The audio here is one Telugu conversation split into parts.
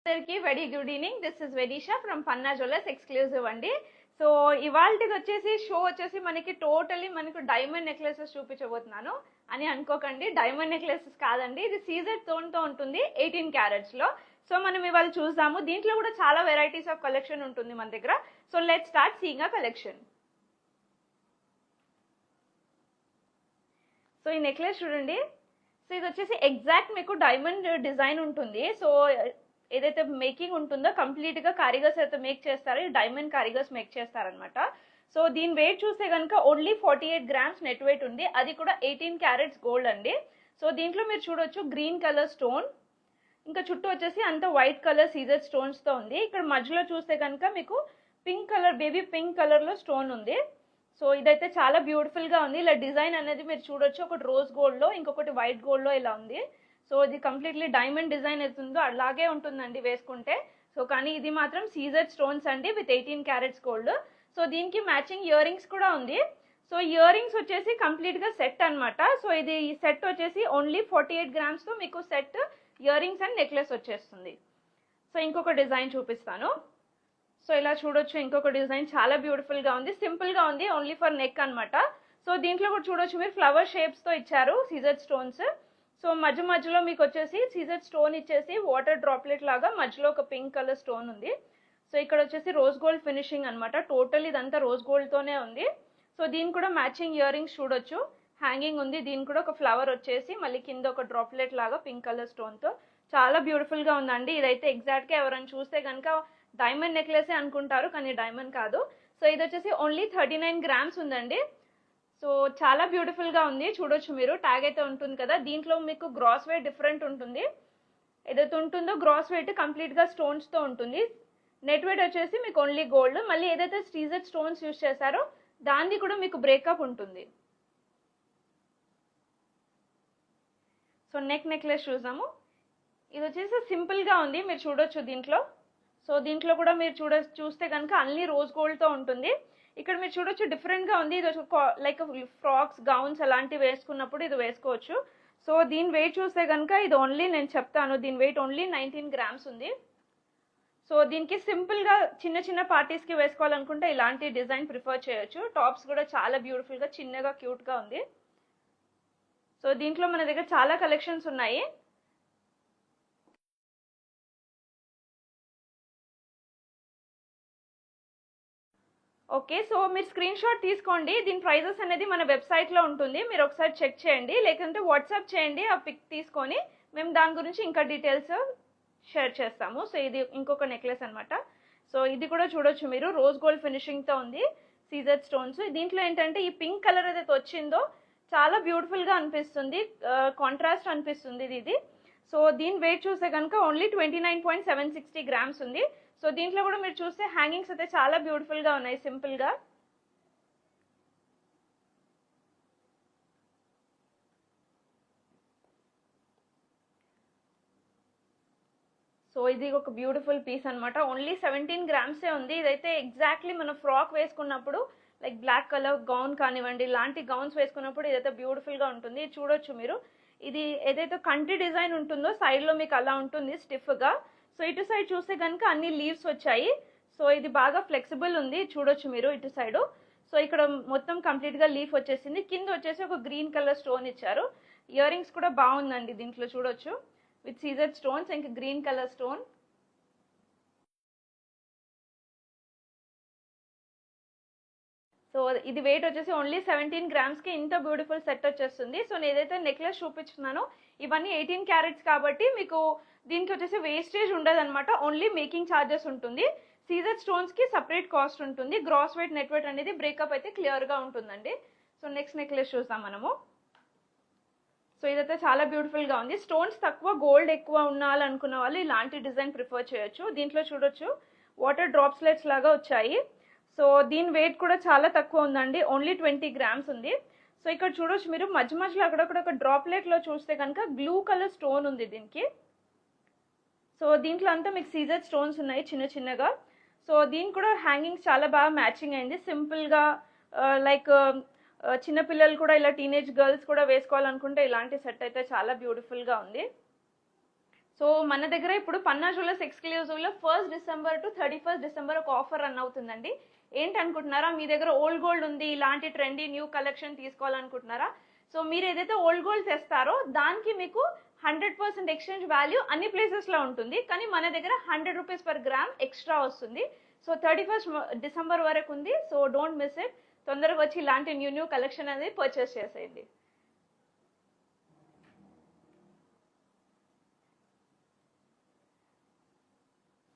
అందరికి very good evening. This is Venisha from Panna jewellers exclusive అండి. సో ఇవాళది వచ్చేసి షో వచ్చేసి మనకి టోటలీ మనకు డైమండ్ నెక్లెసెస్ చూపించబోతున్నాను అని అనుకోకండి. డైమండ్ నెక్లెసెస్ కాదండి, ఇది సీజర్ స్టోన్ తో ఉంటుంది 18 క్యారెట్స్ లో. సో మనం ఇవాళ చూద్దాము. దీంట్లో కూడా చాలా వెరైటీస్ ఆఫ్ కలెక్షన్ ఉంటుంది మన దగ్గర. So let's start seeing a collection. So ఈ నెక్లెస్ చూడండి. సో ఇది వచ్చేసి ఎగ్జాక్ట్ మీకు డైమండ్ డిజైన్ ఉంటుంది. సో ఏదైతే మేకింగ్ ఉంటుందో కంప్లీట్ గా కారిగర్స్ అయితే మేక్ చేస్తారో ఈ డైమండ్ కారిగర్స్ మేక్ చేస్తారనమాట. సో దీని వెయిట్ చూస్తే కనుక ఓన్లీ 48 గ్రామ్స్ నెట్ వెయిట్ ఉంది, అది కూడా 18 క్యారెట్స్ గోల్డ్ అండి. సో దీంట్లో మీరు చూడొచ్చు గ్రీన్ కలర్ స్టోన్, ఇంకా చుట్టూ వచ్చేసి అంత వైట్ కలర్ సీజర్ స్టోన్స్ తో ఉంది. ఇక్కడ మధ్యలో చూస్తే కనుక మీకు pink colour, baby pink colour లో స్టోన్ ఉంది. సో ఇదైతే చాలా బ్యూటిఫుల్ గా ఉంది. ఇలా డిజైన్ అనేది మీరు చూడొచ్చు, ఒకటి రోజ్ గోల్డ్ లో ఇంకొకటి వైట్ గోల్డ్ లో ఇలా ఉంది. సో ఇది కంప్లీట్లీ డైమండ్ డిజైన్ అవుతుందో అలాగే ఉంటుందండి వేసుకుంటే. సో కానీ ఇది మాత్రం సీజర్ స్టోన్స్ అండి విత్ 18 క్యారెట్స్ గోల్డ్. సో దీనికి మ్యాచింగ్ ఇయర్ రింగ్స్ కూడా ఉంది. సో ఇయర్ రింగ్స్ వచ్చేసి కంప్లీట్ గా సెట్ అనమాట. సో ఇది ఈ సెట్ వచ్చేసి ఓన్లీ 48 గ్రామ్స్ తో మీకు set ear rings and necklace వచ్చేస్తుంది. సో ఇంకొక డిజైన్ చూపిస్తాను. సో ఇలా చూడొచ్చు, ఇంకొక డిజైన్ చాలా బ్యూటిఫుల్ గా ఉంది, సింపుల్ గా ఉంది, ఓన్లీ ఫర్ నెక్ అనమాట. సో దీంట్లో కూడా చూడొచ్చు మీరు ఫ్లవర్ షేప్స్ తో ఇచ్చారు సీజర్ స్టోన్స్. సో మధ్య మధ్యలో మీకు వచ్చేసి సీజర్ స్టోన్ ఇచ్చేసి వాటర్ డ్రాప్లెట్ లాగా మధ్యలో ఒక పింక్ కలర్ స్టోన్ ఉంది. సో ఇక్కడ వచ్చేసి రోజ్ గోల్డ్ ఫినిషింగ్ అనమాట. టోటల్ ఇదంతా రోజ్ గోల్డ్ తోనే ఉంది. సో దీని కూడా మ్యాచింగ్ ఇయర్ రింగ్స్ చూడొచ్చు, హ్యాంగింగ్ ఉంది. దీని కూడా ఒక ఫ్లవర్ వచ్చేసి మళ్ళీ కింద ఒక డ్రాప్లెట్ లాగా పింక్ కలర్ స్టోన్ తో చాలా బ్యూటిఫుల్ గా ఉందండి. ఇదైతే ఎగ్జాక్ట్ గా ఎవరైనా చూస్తే కనుక డైమండ్ నెక్లెస్ అనుకుంటారు, కానీ డైమండ్ కాదు. సో ఇది వచ్చేసి ఓన్లీ 39 గ్రామ్స్ ఉందండి. సో చాలా బ్యూటిఫుల్ గా ఉంది, చూడొచ్చు మీరు. ట్యాగ్ అయితే ఉంటుంది కదా, దీంట్లో మీకు గ్రాస్ వెయిట్ డిఫరెంట్ ఉంటుంది. ఏదైతే ఉంటుందో గ్రాస్ వెయిట్ కంప్లీట్ గా స్టోన్స్ తో ఉంటుంది. నెట్ వెయిట్ వచ్చేసి మీకు ఓన్లీ గోల్డ్. మళ్ళీ ఏదైతే సీజర్ స్టోన్స్ యూజ్ చేశారో దాన్ని కూడా మీకు బ్రేకప్ ఉంటుంది. సో నెక్లెస్ చూసాము. ఇది వచ్చేసి సింపుల్ గా ఉంది, మీరు చూడొచ్చు దీంట్లో. సో దీంట్లో కూడా మీరు చూస్తే కనుక అన్ని రోజ్ గోల్డ్ తో ఉంటుంది. ఇక్కడ మీరు చూడొచ్చు డిఫరెంట్ గా ఉంది. ఇది లైక్ ఫ్రాక్స్, గౌన్స్ అలాంటివి వేసుకున్నప్పుడు ఇది వేసుకోవచ్చు. సో దీని వెయిట్ చూస్తే కనుక ఇది ఓన్లీ, నేను చెప్తాను, దీని వెయిట్ ఓన్లీ 19 గ్రామ్స్ ఉంది. సో దీనికి సింపుల్ గా చిన్న చిన్న పార్టీస్ కి వేసుకోవాలనుకుంటే ఇలాంటి డిజైన్ ప్రిఫర్ చేయొచ్చు. టాప్స్ కూడా చాలా బ్యూటిఫుల్ గా చిన్నగా క్యూట్ గా ఉంది. సో దీంట్లో మన దగ్గర చాలా కలెక్షన్స్ ఉన్నాయి. ఓకే, సో మీరు స్క్రీన్ షాట్ తీసుకోండి. దీని ప్రైజెస్ అనేది మన వెబ్సైట్ లో ఉంటుంది, మీరు ఒకసారి చెక్ చేయండి. లేకుంటే వాట్సాప్ చేయండి ఆ పిక్ తీసుకొని, మేము దాని గురించి ఇంకా డీటెయిల్స్ షేర్ చేస్తాము. సో ఇది ఇంకొక నెక్లెస్ అనమాట. సో ఇది కూడా చూడొచ్చు మీరు, రోజ్ గోల్డ్ ఫినిషింగ్ తో ఉంది, సీజర్ స్టోన్స్. దీంట్లో ఏంటంటే ఈ పింక్ కలర్ ఏదైతే వచ్చిందో చాలా బ్యూటిఫుల్ గా అనిపిస్తుంది, కాంట్రాస్ట్ అనిపిస్తుంది ఇది. సో దీని వెయిట్ చూస్తే కనుక ఓన్లీ 29.760 గ్రామ్స్ ఉంది. సో దీంట్లో కూడా మీరు చూస్తే హ్యాంగింగ్స్ అయితే చాలా బ్యూటిఫుల్ గా ఉన్నాయి, సింపుల్ గా. సో ఇది ఒక బ్యూటిఫుల్ పీస్ అనమాట. ఓన్లీ 17 గ్రామ్సే ఉంది. ఇదైతే ఎగ్జాక్ట్లీ మనం ఫ్రాక్ వేసుకున్నప్పుడు లైక్ బ్లాక్ కలర్ గౌన్ కానివ్వండి, ఇలాంటి గౌన్స్ వేసుకున్నప్పుడు ఇదైతే బ్యూటిఫుల్ గా ఉంటుంది. చూడొచ్చు మీరు, ఇది ఏదైతే కంటి డిజైన్ ఉంటుందో సైడ్ లో మీకు అలా ఉంటుంది స్టిఫ్ గా. సో ఇటు సైడ్ చూస్తే కనుక అన్ని లీవ్స్ వచ్చాయి. సో ఇది బాగా ఫ్లెక్సిబుల్ ఉంది, చూడొచ్చు మీరు ఇటు సైడ్. సో ఇక్కడ మొత్తం కంప్లీట్ గా లీఫ్ వచ్చేసింది. కింద వచ్చేసి ఒక గ్రీన్ కలర్ స్టోన్ ఇచ్చారు. ఇయర్ రింగ్స్ కూడా బాగుందండి దీంట్లో, చూడొచ్చు విత్ సీజర్ స్టోన్స్, ఇంకా గ్రీన్ కలర్ స్టోన్. సో ఇది వెయిట్ వచ్చేసి ఓన్లీ 17 గ్రామ్స్ కి ఇంత బ్యూటిఫుల్ సెట్ వచ్చేస్తుంది. సో నేను ఏదైతే నెక్లెస్ చూపించున్నానో ఇవన్నీ 18 క్యారెట్స్ కాబట్టి మీకు దీనికి వచ్చేసి వేస్టేజ్ ఉండదు అనమాట, ఓన్లీ మేకింగ్ ఛార్జెస్ ఉంటుంది. సీజర్ స్టోన్స్ కి సపరేట్ కాస్ట్ ఉంటుంది. గ్రాస్ వెయిట్, నెట్ వెయిట్ అనేది బ్రేకప్ అయితే క్లియర్ గా ఉంటుందండి. సో నెక్స్ట్ నెక్లెస్ చూస్తాం మనము. సో ఇదైతే చాలా బ్యూటిఫుల్ గా ఉంది. స్టోన్స్ తక్కువ, గోల్డ్ ఎక్కువ ఉండాలనుకున్న వాళ్ళు ఇలాంటి డిజైన్ ప్రిఫర్ చేయొచ్చు. దీంట్లో చూడొచ్చు వాటర్ డ్రాప్స్లెట్స్ లాగా వచ్చాయి. సో దీని వెయిట్ కూడా చాలా తక్కువ ఉందండి, ఓన్లీ 20 గ్రామ్స్ ఉంది. సో ఇక్కడ చూడొచ్చు మీరు, మధ్య మధ్యలో అక్కడక్కడ ఒక డ్రాప్లెట్ లో చూస్తే కనుక బ్లూ కలర్ స్టోన్ ఉంది దీనికి. సో దీంట్లో అంతా మీకు సీజర్ స్టోన్స్ ఉన్నాయి చిన్న చిన్నగా. సో దీని కూడా హ్యాంగింగ్స్ చాలా బాగా మ్యాచింగ్ అయింది, సింపుల్ గా. లైక్ చిన్నపిల్లలు కూడా, ఇలా టీనేజ్ గర్ల్స్ కూడా వేసుకోవాలనుకుంటే ఇలాంటి సెట్ అయితే చాలా బ్యూటిఫుల్ గా ఉంది. సో మన దగ్గర ఇప్పుడు పన్నా జ్యువెలర్స్ ఎక్స్క్లూజివ్లో 1st December to 31st December ఒక ఆఫర్ రన్ అవుతుందండి. ఏంటనుకుంటున్నారా, మీ దగ్గర ఓల్డ్ గోల్డ్ ఉంది, ఇలాంటి ట్రెండీ న్యూ కలెక్షన్ తీసుకోవాలనుకుంటున్నారా? సో మీరు ఏదైతే ఓల్డ్ గోల్డ్ తెస్తారో దానికి మీకు 100% ఎక్స్చేంజ్ వాల్యూ అన్ని ప్లేసెస్లో ఉంటుంది, కానీ మన దగ్గర 100 రూపీస్ పర్ గ్రామ్ ఎక్స్ట్రా వస్తుంది. సో 31st December వరకు ఉంది. So don't miss it. తొందరగా వచ్చి ఇలాంటి న్యూ కలెక్షన్ అనేది పర్చేస్ చేసేయండి.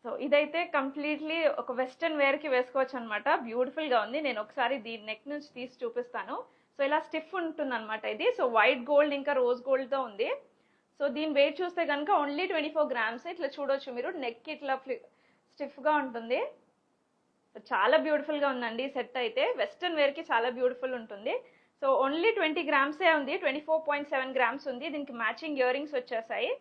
సో ఇదైతే కంప్లీట్లీ ఒక వెస్టర్న్ వేర్కి వేసుకోవచ్చు అనమాట. బ్యూటిఫుల్గా ఉంది. నేను ఒకసారి దీని నెక్ నుంచి తీసి చూపిస్తాను. సో ఇలా స్టిఫ్ ఉంటుంది అనమాట ఇది. సో వైట్ గోల్డ్ ఇంకా రోజ్ గోల్డ్తో ఉంది. సో దీని వెయిట్ చూస్తే కనుక ఓన్లీ 24 grams. ఇట్లా చూడొచ్చు మీరు, నెక్ ఇట్లా స్టిఫ్గా ఉంటుంది. చాలా బ్యూటిఫుల్గా ఉందండి సెట్ అయితే. వెస్టర్న్ వేర్కి చాలా బ్యూటిఫుల్ ఉంటుంది. సో ఓన్లీ 20 grams ఉంది, 24.7 grams ఉంది. దీనికి మ్యాచింగ్ ఇయర్ రింగ్స్ వచ్చేసాయి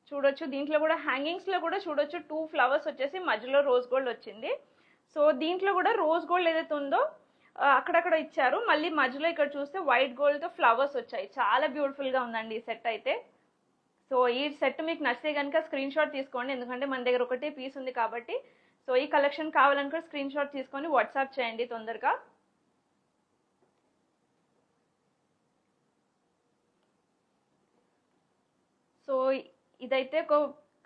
చూడొచ్చు. దీంట్లో కూడా హ్యాంగింగ్స్లో కూడా చూడొచ్చు 2 flowers వచ్చేసి మధ్యలో రోజ్ గోల్డ్ వచ్చింది. సో దీంట్లో కూడా రోజ్ గోల్డ్ ఏదైతే ఉందో అక్కడక్కడ ఇచ్చారు, మళ్ళీ మధ్యలో ఇక్కడ చూస్తే వైట్ గోల్డ్తో ఫ్లవర్స్ వచ్చాయి. చాలా బ్యూటిఫుల్గా ఉందండి ఈ సెట్ అయితే. సో ఈ సెట్ మీకు నచ్చితే కనుక స్క్రీన్ షాట్ తీసుకోండి, ఎందుకంటే మన దగ్గర ఒకటే పీస్ ఉంది కాబట్టి. సో ఈ కలెక్షన్ కావాలనుకో స్క్రీన్ షాట్ తీసుకొని వాట్సాప్ చేయండి తొందరగా. సో ఇదైతే ఒక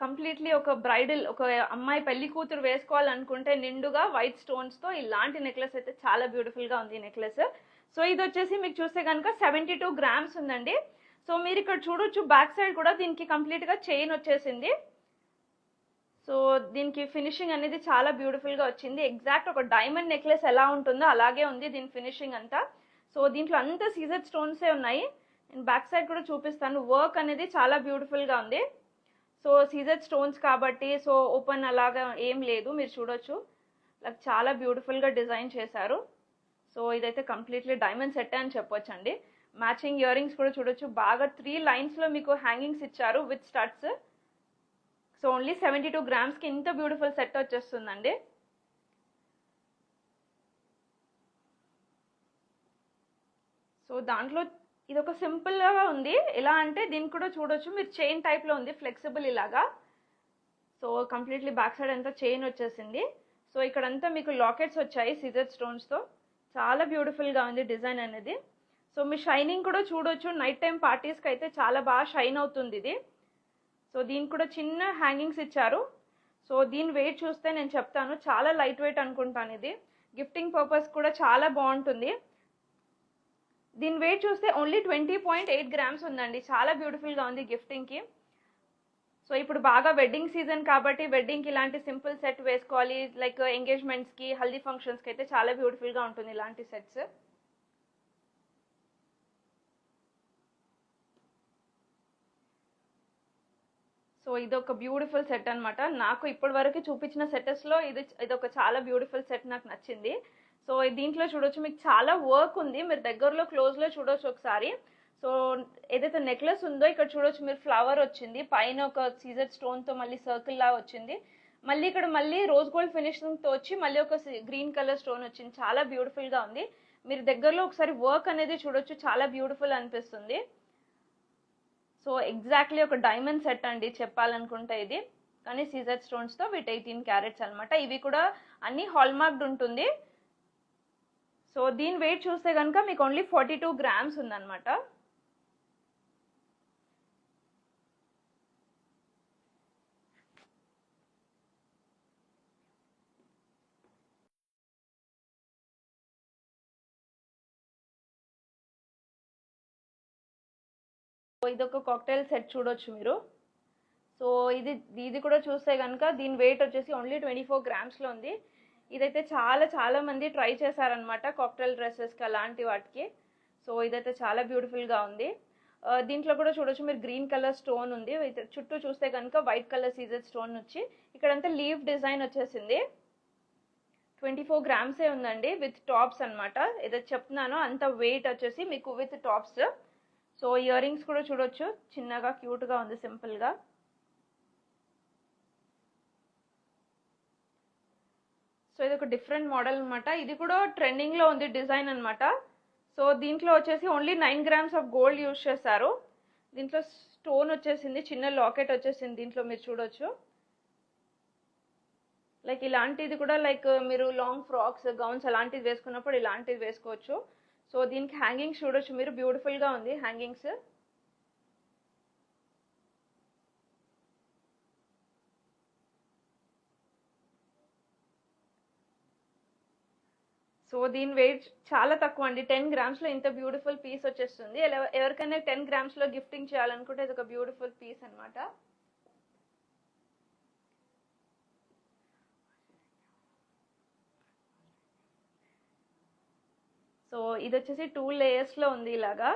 కంప్లీట్లీ ఒక బ్రైడల్, ఒక అమ్మాయి పెళ్లి కూతురు వేసుకోవాలనుకుంటే నిండుగా వైట్ స్టోన్స్తో ఇలాంటి నెక్లెస్ అయితే చాలా బ్యూటిఫుల్గా ఉంది ఈ నెక్లెస్. సో ఇది వచ్చేసి మీకు చూస్తే కనుక 72 grams ఉందండి. సో మీరు ఇక్కడ చూడొచ్చు బ్యాక్ సైడ్ కూడా దీనికి కంప్లీట్గా చైన్ వచ్చేసింది. సో దీనికి ఫినిషింగ్ అనేది చాలా బ్యూటిఫుల్గా వచ్చింది. ఎగ్జాక్ట్ ఒక డైమండ్ నెక్లెస్ ఎలా ఉంటుందో అలాగే ఉంది దీని ఫినిషింగ్ అంతా. సో దీంట్లో అంతా సీజర్ స్టోన్సే ఉన్నాయి. నేను బ్యాక్ సైడ్ కూడా చూపిస్తాను. వర్క్ అనేది చాలా బ్యూటిఫుల్గా ఉంది. సో సీజర్ స్టోన్స్ కాబట్టి సో ఓపెన్ అలాగా ఏం లేదు, మీరు చూడొచ్చు. లైక్ చాలా బ్యూటిఫుల్గా డిజైన్ చేశారు. సో ఇదైతే కంప్లీట్లీ డైమండ్ సెట్ అని చెప్పొచ్చండి. మ్యాచింగ్ ఇయర్ రింగ్స్ కూడా చూడొచ్చు. బాగా 3 లైన్స్లో మీకు హ్యాంగింగ్స్ ఇచ్చారు with studs. So only 72 grams ఇంత బ్యూటిఫుల్ సెట్ వచ్చేస్తుందండి. సో దాంట్లో ఇది ఒక సింపుల్గా ఉంది. ఎలా అంటే దీనికి కూడా చూడొచ్చు మీరు, చైన్ టైప్లో ఉంది, ఫ్లెక్సిబుల్ ఇలాగా. సో కంప్లీట్లీ బ్యాక్ సైడ్ అంతా చైన్ వచ్చేసింది. సో ఇక్కడంతా మీకు లాకెట్స్ వచ్చాయి సీజర్ స్టోన్స్తో. చాలా బ్యూటిఫుల్గా ఉంది డిజైన్ అనేది. సో మీ షైనింగ్ కూడా చూడొచ్చు. నైట్ టైం పార్టీస్కి అయితే చాలా బాగా షైన్ అవుతుంది ఇది. సో దీనికి కూడా చిన్న హ్యాంగింగ్స్ ఇచ్చారు. సో దీని వెయిట్ చూస్తే నేను చెప్తాను, చాలా లైట్ వెయిట్ అనుకుంటాను ఇది. గిఫ్టింగ్ పర్పస్ కూడా చాలా బాగుంటుంది. దీని వెయిట్ చూస్తే ఓన్లీ 20.8 grams ఉందండి. చాలా బ్యూటిఫుల్గా ఉంది గిఫ్టింగ్కి. సో ఇప్పుడు బాగా వెడ్డింగ్ సీజన్ కాబట్టి వెడ్డింగ్కి ఇలాంటి సింపుల్ సెట్ వేసుకోవాలి, లైక్ ఎంగేజ్మెంట్స్కి, హల్దీ ఫంక్షన్స్కి అయితే చాలా బ్యూటిఫుల్గా ఉంటుంది ఇలాంటి సెట్స్. సో ఇది ఒక బ్యూటిఫుల్ సెట్ అనమాట. నాకు ఇప్పటి వరకు చూపించిన సెటెస్లో ఇది ఒక చాలా బ్యూటిఫుల్ సెట్ నాకు నచ్చింది. సో దీంట్లో చూడొచ్చు మీకు చాలా వర్క్ ఉంది, మీరు దగ్గరలో క్లోజ్లో చూడొచ్చు ఒకసారి. సో ఏదైతే నెక్లెస్ ఉందో ఇక్కడ చూడొచ్చు మీరు, ఫ్లవర్ వచ్చింది, పైన ఒక సీజర్ స్టోన్తో మళ్ళీ సర్కిల్ లా వచ్చింది, మళ్ళీ ఇక్కడ మళ్ళీ రోజ్ గోల్డ్ ఫినిషింగ్తో వచ్చి మళ్ళీ ఒక గ్రీన్ కలర్ స్టోన్ వచ్చింది. చాలా బ్యూటిఫుల్గా ఉంది. మీరు దగ్గరలో ఒకసారి వర్క్ అనేది చూడొచ్చు, చాలా బ్యూటిఫుల్ అనిపిస్తుంది. సో ఎగ్జాక్ట్లీ ఒక డైమండ్ సెట్ అండి చెప్పాలనుకుంటే ఇది, కానీ సీజర్ స్టోన్స్తో విత్ 18 carats అనమాట. ఇవి కూడా అన్ని హాల్మార్క్డ్ ఉంటుంది. సో దీని వెయిట్ చూస్తే కనుక మీకు ఓన్లీ 42 grams ఉందన్నమాట. ఇది ఒక కాక్టైల్ సెట్ చూడొచ్చు మీరు. సో ఇది కూడా చూస్తే కనుక దీని వెయిట్ వచ్చేసి ఓన్లీ 24 grams ఉంది. ఇదైతే చాలా మంది ట్రై చేశారనమాట కాక్టైల్ డ్రెస్సెస్కి అలాంటి వాటికి. సో ఇదైతే చాలా బ్యూటిఫుల్గా ఉంది. దీంట్లో కూడా చూడొచ్చు మీరు, గ్రీన్ కలర్ స్టోన్ ఉంది, చుట్టూ చూస్తే కనుక వైట్ కలర్ సీజర్ స్టోన్ వచ్చి ఇక్కడంతా లీవ్ డిజైన్ వచ్చేసింది. 24 grams ఉందండి విత్ టాప్స్ అనమాట. ఏదైతే చెప్తున్నానో అంత వెయిట్ వచ్చేసి మీకు with tops. So ear rings కూడా చూడొచ్చు, చిన్నగా క్యూట్గా ఉంది సింపుల్గా. సో ఇది ఒక డిఫరెంట్ మోడల్ అనమాట. ఇది కూడా ట్రెండింగ్లో ఉంది డిజైన్ అనమాట. సో దీంట్లో వచ్చేసి only 9 grams of gold use చేశారు. దీంట్లో స్టోన్ వచ్చేసింది, చిన్న లాకెట్ వచ్చేసింది దీంట్లో మీరు చూడొచ్చు. లైక్ ఇలాంటిది కూడా లైక్ మీరు లాంగ్ ఫ్రాక్స్ గౌన్స్ అలాంటిది వేసుకున్నప్పుడు ఇలాంటిది వేసుకోవచ్చు. సో దీనికి హ్యాంగింగ్స్ చూడొచ్చు మీరు, బ్యూటిఫుల్గా ఉంది హ్యాంగింగ్స్. సో దీని వెయిట్ చాలా తక్కువ అండి, 10 గ్రామ్స్లో ఇంత బ్యూటిఫుల్ పీస్ వచ్చేస్తుంది. ఎవరికైనా 10 గ్రామ్స్లో గిఫ్టింగ్ చేయాలనుకుంటే ఇది ఒక బ్యూటిఫుల్ పీస్ అనమాట. సో ఇది వచ్చేసి 2 లేయర్స్లో ఉంది ఇలాగా.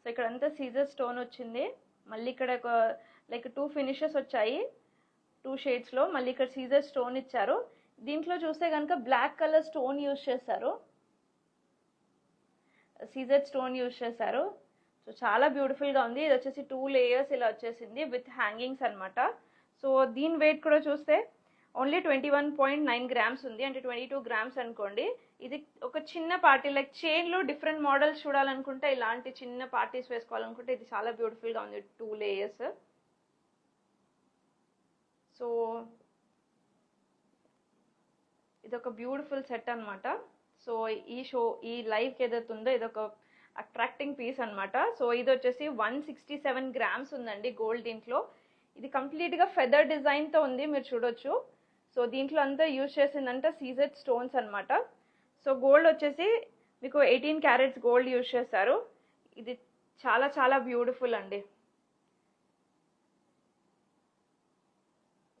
సో ఇక్కడ అంతా సీజర్ స్టోన్ వచ్చింది, మళ్ళీ ఇక్కడ ఒక లైక్ 2 ఫినిషెస్ వచ్చాయి 2 షేడ్స్లో, మళ్ళీ ఇక్కడ సీజర్ స్టోన్ ఇచ్చారు. దీంట్లో చూస్తే కనుక బ్లాక్ కలర్ స్టోన్ యూజ్ చేశారు, సీజర్ స్టోన్ యూజ్ చేశారు. సో చాలా బ్యూటిఫుల్గా ఉంది. ఇది వచ్చేసి 2 లేయర్స్ ఇలా వచ్చేసింది విత్ హ్యాంగింగ్స్ అనమాట. సో దీని వెయిట్ కూడా చూస్తే ఓన్లీ 21.9 గ్రామ్స్ ఉంది, అంటే 22 గ్రామ్స్ అనుకోండి. ఇది ఒక చిన్న పార్టీ లైక్ చైన్లో డిఫరెంట్ మోడల్స్ చూడాలనుకుంటే, ఇలాంటి చిన్న పార్టీస్ వేసుకోవాలనుకుంటే ఇది చాలా బ్యూటిఫుల్గా ఉంది 2 లేయర్స్. సో ఇది ఒక బ్యూటిఫుల్ సెట్ అనమాట. సో ఈ లైవ్కి ఏదైతే ఉందో ఇది ఒక అట్రాక్టింగ్ పీస్ అనమాట. సో ఇది వచ్చేసి 167 గ్రామ్స్ ఉందండి గోల్డ్ దీంట్లో. ఇది కంప్లీట్గా ఫెదర్ డిజైన్తో ఉంది మీరు చూడొచ్చు. సో దీంట్లో అంతా యూజ్ చేసిందంటే సీజెడ్ స్టోన్స్ అనమాట. సో గోల్డ్ వచ్చేసి మీకు 18 క్యారెట్స్ గోల్డ్ యూజ్ చేశారు. ఇది చాలా చాలా బ్యూటిఫుల్ అండి.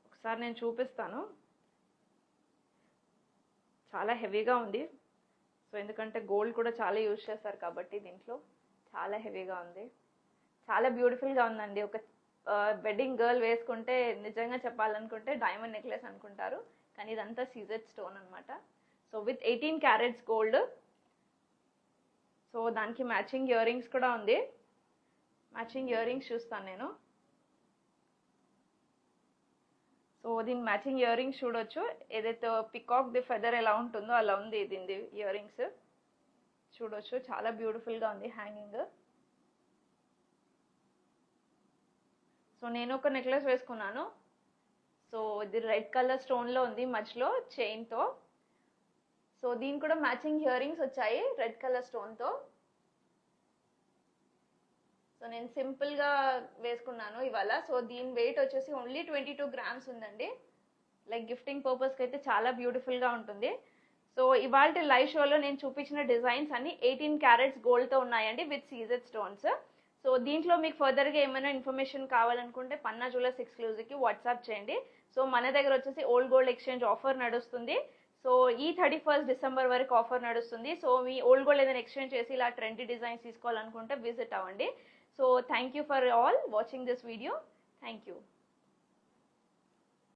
ఒకసారి నేను చూపిస్తాను, చాలా హెవీగా ఉంది. సో ఎందుకంటే గోల్డ్ కూడా చాలా యూజ్ చేస్తారు కాబట్టి దీంట్లో చాలా హెవీగా ఉంది, చాలా బ్యూటిఫుల్గా ఉందండి. ఒక వెడ్డింగ్ గర్ల్ వేసుకుంటే నిజంగా చెప్పాలనుకుంటే డైమండ్ నెక్లెస్ అనుకుంటారు, కానీ ఇదంతా సీజెడ్ స్టోన్ అనమాట. So with 18 carats gold. So దానికి మ్యాచింగ్ ఇయర్ రింగ్స్ కూడా ఉంది, మ్యాచింగ్ ఇయర్ రింగ్స్ చూస్తాను నేను. సో దీని మ్యాచింగ్ ఇయర్ రింగ్స్ చూడొచ్చు, ఏదైతే పికాక్ ది ఫెదర్ ఎలా ఉంటుందో అలా ఉంది దీని ఇయర్ రింగ్స్ చూడొచ్చు, చాలా బ్యూటిఫుల్గా ఉంది హ్యాంగింగ్. సో నేను ఒక నెక్లెస్ వేసుకున్నాను. సో ఇది రెడ్ కలర్ స్టోన్లో ఉంది మధ్యలో చైన్తో. సో దీని కూడా మ్యాచింగ్ ఇయర్ రింగ్స్ వచ్చాయి రెడ్ కలర్ స్టోన్తో. సో నేను సింపుల్గా వేసుకున్నాను ఇవాళ. సో దీని వెయిట్ వచ్చేసి ఓన్లీ 22 గ్రామ్స్ ఉందండి. లైక్ గిఫ్టింగ్ పర్పస్కి అయితే చాలా బ్యూటిఫుల్గా ఉంటుంది. సో ఇవాళ లైవ్ షోలో నేను చూపించిన డిజైన్స్ అన్ని 18 క్యారెట్స్ గోల్డ్తో ఉన్నాయండి విత్ సీజెడ్ స్టోన్స్. సో దీంట్లో మీకు ఫర్దర్గా ఏమైనా ఇన్ఫర్మేషన్ కావాలనుకుంటే పన్నా జ్యువెలర్స్ ఎక్స్క్లూజివ్కి వాట్సాప్ చేయండి. సో మన దగ్గర వచ్చేసి ఓల్డ్ గోల్డ్ ఎక్స్చేంజ్ ఆఫర్ నడుస్తుంది. సో ఈ 31 డిసెంబర్ వరకు ఆఫర్ నడుస్తుంది. సో మీ ఓల్డ్ గోల్డ్ ఏదైనా ఎక్స్చేంజ్ చేసి ఇలా ట్రెండీ డిజైన్స్ తీసుకోవాలనుకుంటే విజిట్ అవ్వండి. So thank you for all watching this video. Thank you.